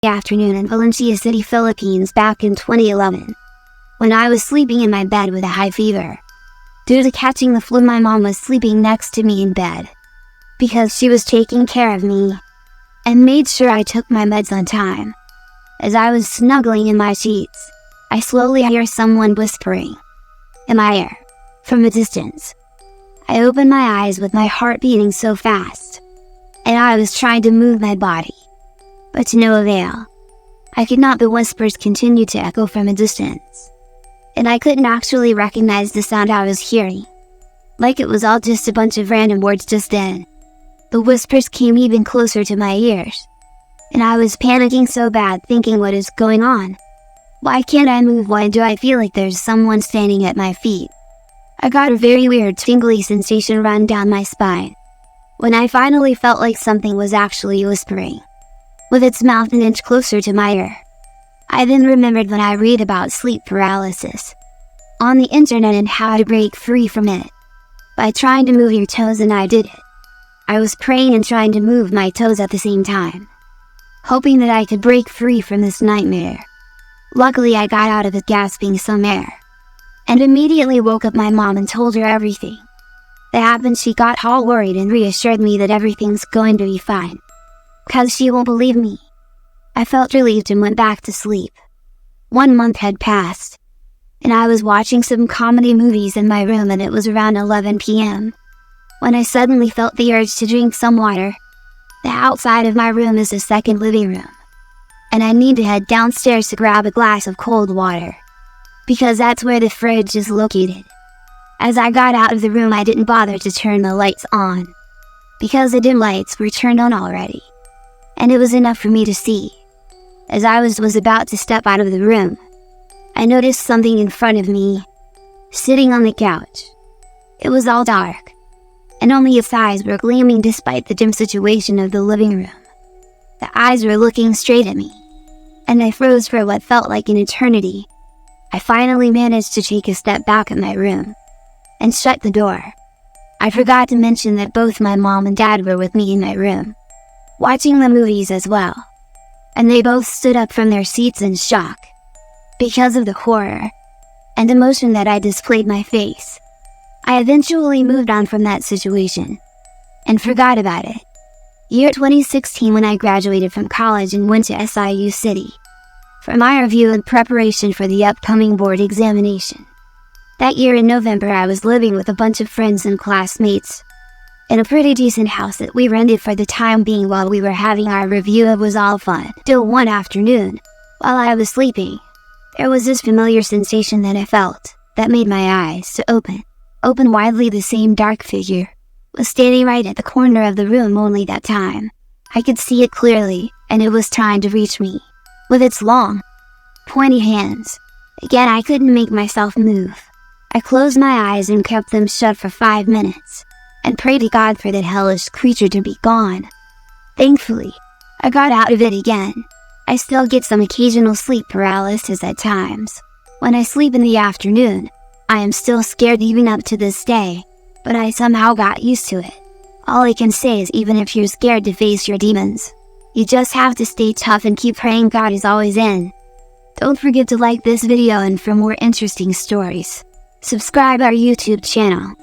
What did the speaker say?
Afternoon in Valencia City, Philippines back in 2011. When I was sleeping in my bed with a high fever. Due to catching the flu, my mom was sleeping next to me in bed. Because she was taking care of me and made sure I took my meds on time. As I was snuggling in my sheets, I slowly hear someone whispering in my ear from a distance. I opened my eyes with my heart beating so fast, and I was trying to move my body, but to no avail. I could not. The whispers continued to echo from a distance, and I couldn't actually recognize the sound I was hearing. Like it was all just a bunch of random words. Just then, the whispers came even closer to my ears, and I was panicking so bad, thinking, what is going on? Why can't I move? Why do I feel like there's someone standing at my feet? I got a very weird tingly sensation run down my spine, when I finally felt like something was actually whispering, with its mouth an inch closer to my ear. I then remembered when I read about sleep paralysis on the internet and how to break free from it by trying to move your toes, and I did it. I was praying and trying to move my toes at the same time, hoping that I could break free from this nightmare. Luckily, I got out of it gasping some air, and immediately woke up my mom and told her everything that happened. She got all worried and reassured me that everything's going to be fine, because she won't believe me. I felt relieved and went back to sleep. 1 month had passed, and I was watching some comedy movies in my room, and it was around 11 p.m. when I suddenly felt the urge to drink some water. The outside of my room is a second living room, and I need to head downstairs to grab a glass of cold water, because that's where the fridge is located. As I got out of the room, I didn't bother to turn the lights on, because the dim lights were turned on already, and it was enough for me to see. As I was about to step out of the room, I noticed something in front of me, sitting on the couch. It was all dark, and only its eyes were gleaming despite the dim situation of the living room. The eyes were looking straight at me, and I froze for what felt like an eternity. I finally managed to take a step back in my room and shut the door. I forgot to mention that both my mom and dad were with me in my room, watching the movies as well, and they both stood up from their seats in shock because of the horror and emotion that I displayed my face. I eventually moved on from that situation and forgot about it. Year 2016, when I graduated from college and went to SIU City for my review in preparation for the upcoming board examination. That year in November, I was living with a bunch of friends and classmates in a pretty decent house that we rented for the time being while we were having our review. It was all fun till one afternoon, while I was sleeping, there was this familiar sensation that I felt that made my eyes to open widely. The same dark figure was standing right at the corner of the room, only that time I could see it clearly, and it was trying to reach me with its long, pointy hands. Again, I couldn't make myself move. I closed my eyes and kept them shut for 5 minutes, and prayed to God for that hellish creature to be gone. Thankfully, I got out of it again. I still get some occasional sleep paralysis at times. When I sleep in the afternoon, I am still scared even up to this day, but I somehow got used to it. All I can say is, even if you're scared to face your demons, you just have to stay tough and keep praying. God is always in. Don't forget to like this video, and for more interesting stories, subscribe our YouTube channel.